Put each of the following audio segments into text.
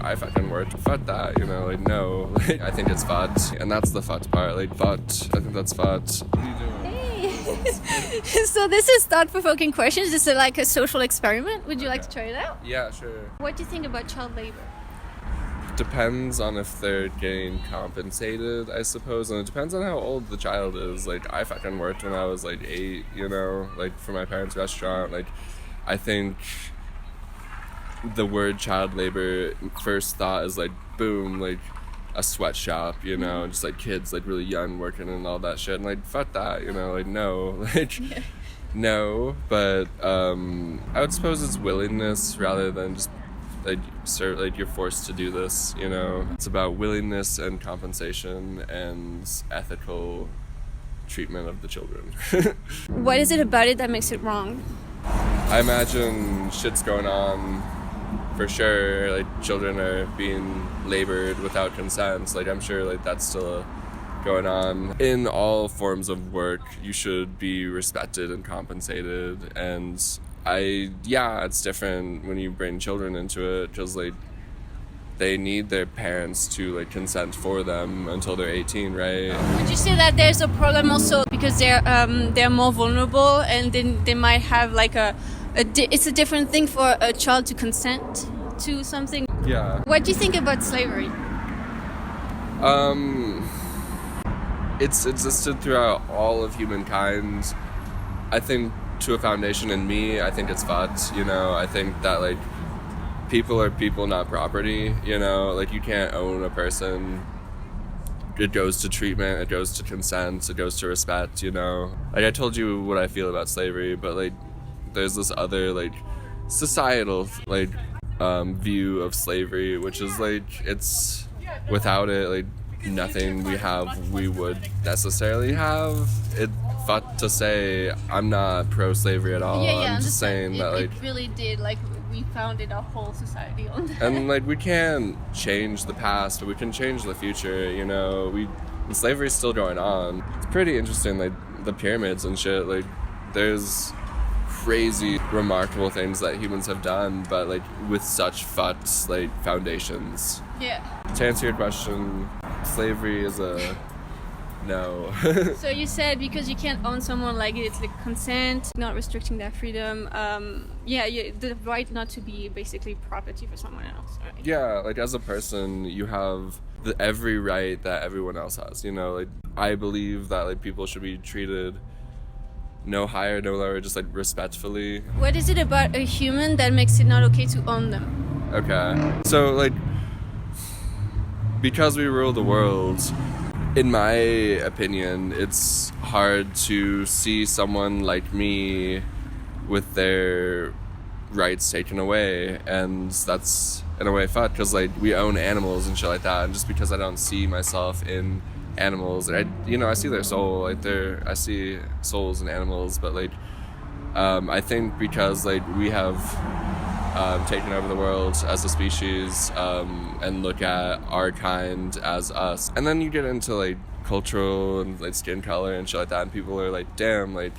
I fucking worked. Fuck that, you know, like, no. Like, I think it's fucked, and that's the fucked part. Like, fucked. I think that's fucked. What are you doing? Hey! So this is thought-provoking questions. This is like a social experiment. Would you like to try it out? Yeah, sure. What do you think about child labor? Depends on if they're getting compensated, I suppose, and it depends on how old the child is. Like, I fucking worked when I was like 8, you know, like for my parents' restaurant. Like, I think the word child labor, first thought is like, boom, like a sweatshop, you know, just like kids like really young working and all that shit, and like fuck that, you know, like no, like no. But I would suppose it's willingness rather than just like you're forced to do this, you know. It's about willingness and compensation and ethical treatment of the children. What is it about it that makes it wrong? I imagine shit's going on for sure. Like, children are being labored without consent. Like, I'm sure like that's still going on. In all forms of work, you should be respected and compensated. And it's different when you bring children into it, because like they need their parents to like consent for them until they're 18, right? Would you say that there's a problem also because they're more vulnerable, and then they might have like it's a different thing for a child to consent to something? Yeah. What do you think about slavery? It's existed throughout all of humankind. I think to a foundation in me, I think it's fucked, you know. I think that like people are people, not property, you know. Like, you can't own a person. It goes to treatment, it goes to consent, it goes to respect, you know. Like, I told you what I feel about slavery, but like there's this other like societal like view of slavery, which is like, it's without it, like nothing we would necessarily have. It fucked to say I'm not pro-slavery at all. I'm just saying that like it really did, like we founded our whole society on that. And like, we can't change the past, but we can change the future, you know. Slavery's still going on. It's pretty interesting, like the pyramids and shit. Like, there's crazy, remarkable things that humans have done, but like with such fucked like foundations. Yeah. To answer your question, slavery is a no. So you said because you can't own someone, like it's like consent, not restricting their freedom. The right not to be basically property for someone else. Right? Yeah, like as a person, you have every right that everyone else has. You know, like I believe that like people should be treated no higher, no lower, just like respectfully. What is it about a human that makes it not okay to own them? Okay, so like because we rule the world, in my opinion, it's hard to see someone like me with their rights taken away, and that's in a way fucked, because like we own animals and shit like that, and just because I don't see myself in animals, and I see their soul, like I see souls in animals, but like I think because like we have taken over the world as a species, and look at our kind as us, and then you get into like cultural and like skin color and shit like that, and people are like, damn, like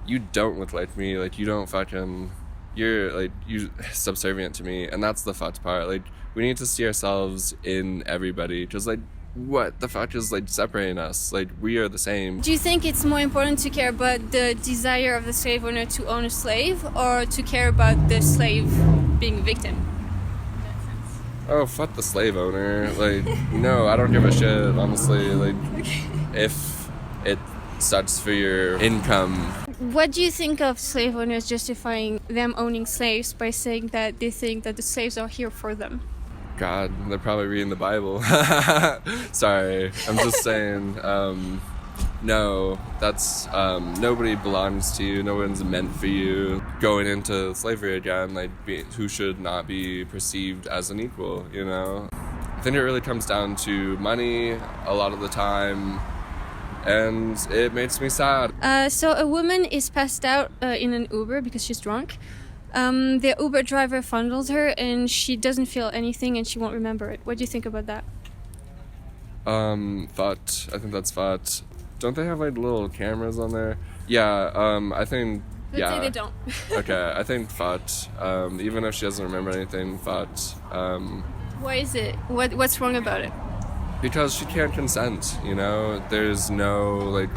you don't look like me, like you don't fucking, you're like, you subservient to me, and that's the fucked part. Like, we need to see ourselves in everybody, because like what the fuck is like separating us? Like, we are the same. Do you think it's more important to care about the desire of the slave owner to own a slave, or to care about the slave being a victim? Oh, fuck the slave owner. Like, no, I don't give a shit, honestly. Like, if it sucks for your income. What do you think of slave owners justifying them owning slaves by saying that they think that the slaves are here for them? God, they're probably reading the Bible. Sorry, I'm just saying, no, that's, nobody belongs to you, no one's meant for you. Going into slavery again, like, who should not be perceived as an equal, you know? I think it really comes down to money a lot of the time, and it makes me sad. So a woman is passed out in an Uber because she's drunk. The Uber driver fondles her and she doesn't feel anything and she won't remember it. What do you think about that? Fucked. I think that's fucked. Don't they have like little cameras on there? Yeah, I think, Let's say they don't. Okay, I think fucked. Even if she doesn't remember anything, fucked. Why is it? What's wrong about it? Because she can't consent, you know? There's no, like,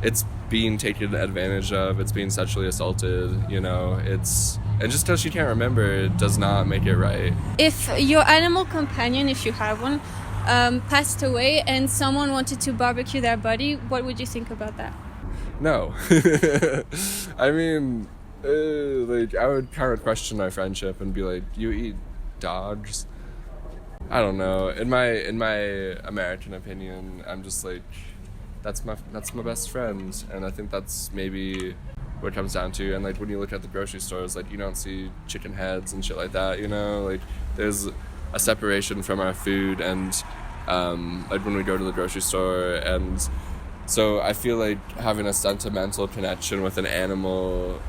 it's being taken advantage of, it's being sexually assaulted, you know? And just because she can't remember, it does not make it right. If your animal companion, if you have one, passed away and someone wanted to barbecue their body, what would you think about that? No. I mean, like, I would kind of question my friendship and be like, you eat dogs? I don't know. In my American opinion, I'm just like, that's my best friend, and I think that's maybe what it comes down to. And like when you look at the grocery stores, like you don't see chicken heads and shit like that, you know? Like there's a separation from our food, and like when we go to the grocery store, and so I feel like having a sentimental connection with an animal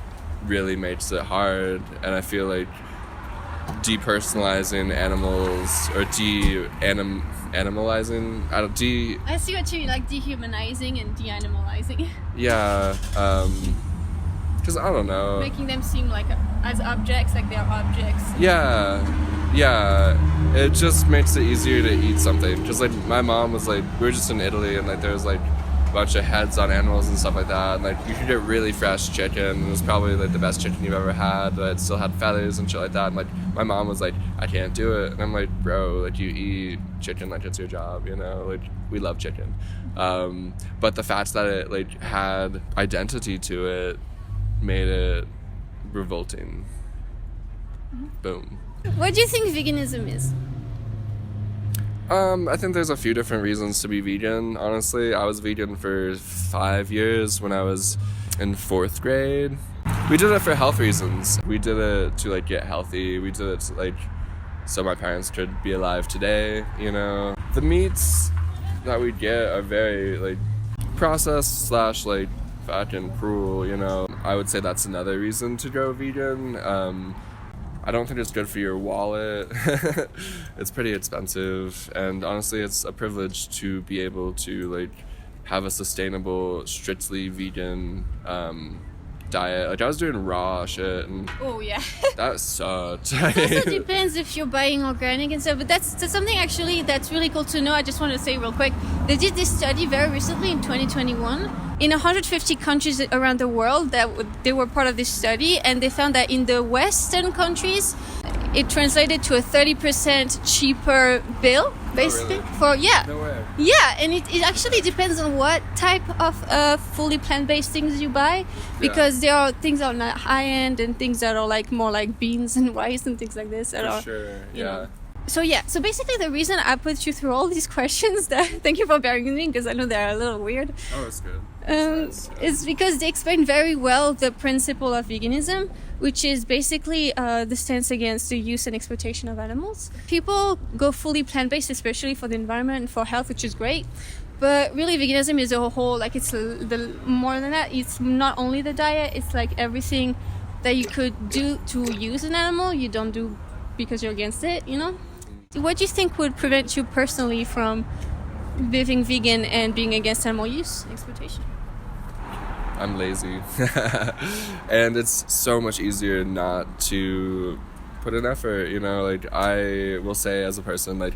really makes it hard, and I feel like depersonalizing animals or animalizing. I see what you mean, like dehumanizing and de-animalizing. Yeah, because I don't know. Making them seem like as objects, like they're objects. Yeah, it just makes it easier to eat something. Because like my mom was like, we were just in Italy, and like there was like a bunch of heads on animals and stuff like that, and like you could get really fresh chicken. It was probably like the best chicken you've ever had, but it still had feathers and shit like that. And like my mom was like, I can't do it, and I'm like, bro, like you eat chicken like it's your job, you know? Like we love chicken, but the fact that it like had identity to it made it revolting. Boom. What do you think veganism is? I think there's a few different reasons to be vegan, honestly. I was vegan for 5 years when I was in 4th grade. We did it for health reasons. We did it to like get healthy. We did it to, like so my parents could be alive today, you know. The meats that we get are very like processed / like fucking cruel, you know. I would say that's another reason to go vegan. I don't think it's good for your wallet. It's pretty expensive, and honestly it's a privilege to be able to like have a sustainable, strictly vegan diet. Like I was doing raw shit, and oh yeah, that sucked. It also depends if you're buying organic and stuff, but that's something actually that's really cool to know. I just want to say real quick, they did this study very recently in 2021 in 150 countries around the world that they were part of this study, and they found that in the Western countries it translated to a 30% cheaper bill, basically. Oh, really? No way. Yeah, and it actually depends on what type of fully plant-based things you buy, because there are things that are not high-end and things that are like more like beans and rice and things like this. For sure, you know. So basically the reason I put you through all these questions, thank you for bearing with me because I know they're a little weird. Oh, it's good. Is because they explain very well the principle of veganism, which is basically the stance against the use and exploitation of animals. People go fully plant-based, especially for the environment and for health, which is great. But really, veganism is a whole, like it's more than that. It's not only the diet, it's like everything that you could do to use an animal, you don't do because you're against it, you know? What do you think would prevent you personally from living vegan and being against animal use and exploitation? I'm lazy. And it's so much easier not to put in effort, you know? Like, I will say as a person, like,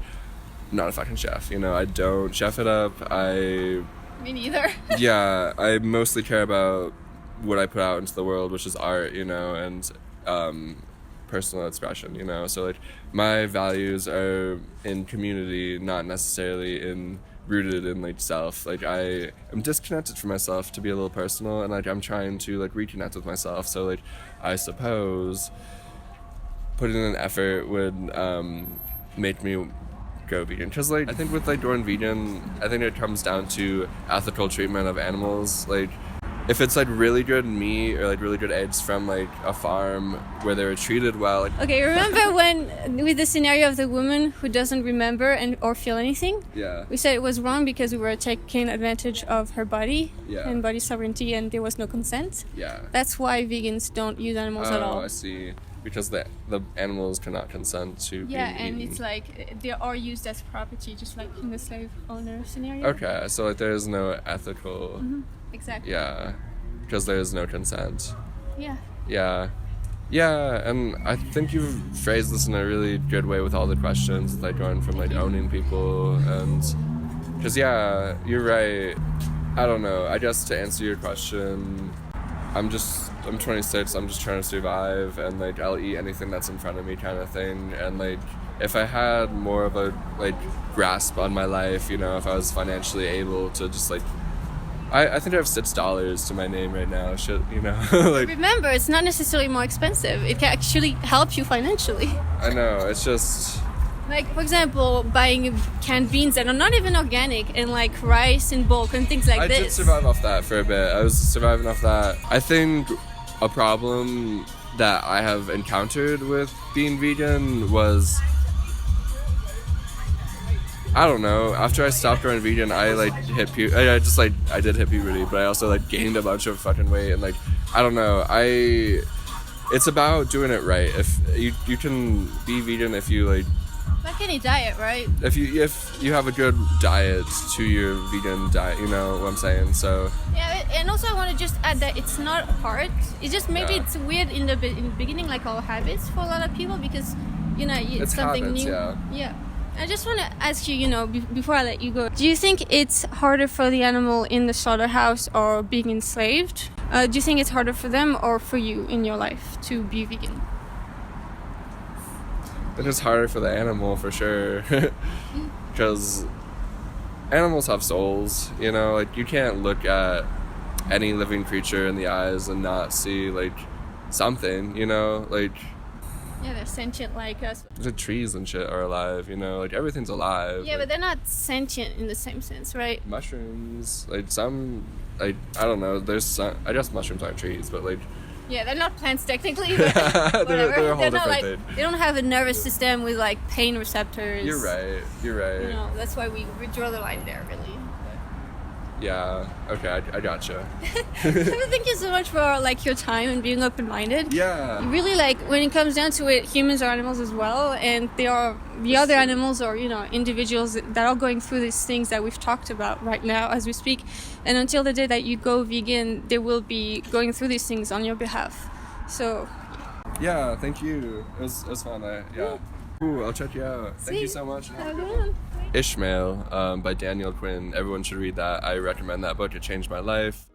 I'm not a fucking chef, you know? I don't chef it up. Me neither. Yeah, I mostly care about what I put out into the world, which is art, you know, and personal expression, you know? So, like, my values are in community, not necessarily rooted in like self. Like I am disconnected from myself to be a little personal, and like I'm trying to like reconnect with myself. So like I suppose putting in an effort would make me go vegan, because like I think with like going vegan, I think it comes down to ethical treatment of animals. Like if it's like really good meat or like really good eggs from like a farm where they were treated well. Okay, remember when with the scenario of the woman who doesn't remember or feel anything? Yeah. We said it was wrong because we were taking advantage of her body and body sovereignty, and there was no consent. Yeah. That's why vegans don't use animals at all. Oh, I see. Because the animals cannot consent to being and eaten. it's like they are used as property, just like in the slave owner scenario. Okay, so like there is no ethical. Mm-hmm. Exactly. Yeah, because there is no consent. Yeah. Yeah, Yeah, and I think you've phrased this in a really good way with all the questions, like going from like owning people, and because yeah, you're right. I don't know. I guess to answer your question, I'm 26. I'm just trying to survive, and like I'll eat anything that's in front of me, kind of thing. And like if I had more of a like grasp on my life, you know, if I was financially able to just like. I think I have $6 to my name right now. Shit, you know. Like, remember, it's not necessarily more expensive. It can actually help you financially. I know. It's just like, for example, buying canned beans that are not even organic and like rice in bulk and things like this. I did survive off that for a bit. I was surviving off that. I think a problem that I have encountered with being vegan was. I don't know. After I stopped going vegan, I like hit I did hit puberty, but I also like gained a bunch of fucking weight, and like I don't know. It's about doing it right. If you can be vegan if you like any diet, right? If you have a good diet to your vegan diet, you know what I'm saying. So yeah, and also I want to just add that it's not hard. It's just maybe it's weird in the beginning, like all habits for a lot of people, because you know it's something habits, new. Yeah. I just want to ask you, you know, before I let you go, do you think it's harder for the animal in the slaughterhouse or being enslaved? Do you think it's harder for them or for you in your life to be vegan? It is harder for the animal for sure, because animals have souls. You know, like you can't look at any living creature in the eyes and not see like something. You know, like. Yeah, they're sentient like us. The trees and shit are alive, you know, like everything's alive. Yeah, like, but they're not sentient in the same sense, right? Mushrooms, like some, like, I don't know, there's some, I guess mushrooms aren't trees, but like. Yeah, they're not plants technically, but whatever. they're a whole not like, thing. they don't have a nervous system with like pain receptors. You're right. You know, that's why we draw the line there, really. Yeah, okay, I gotcha. Thank you so much for like your time and being open-minded. Yeah. Really, like when it comes down to it, humans are animals as well, and they are the other animals or, you know, individuals that are going through these things that we've talked about right now as we speak. And until the day that you go vegan, they will be going through these things on your behalf. So yeah, thank you. It was fun. Yeah. Ooh, I'll check you out. Thank you so much. Have a good one. Ishmael by Daniel Quinn. Everyone should read that. I recommend that book. It changed my life.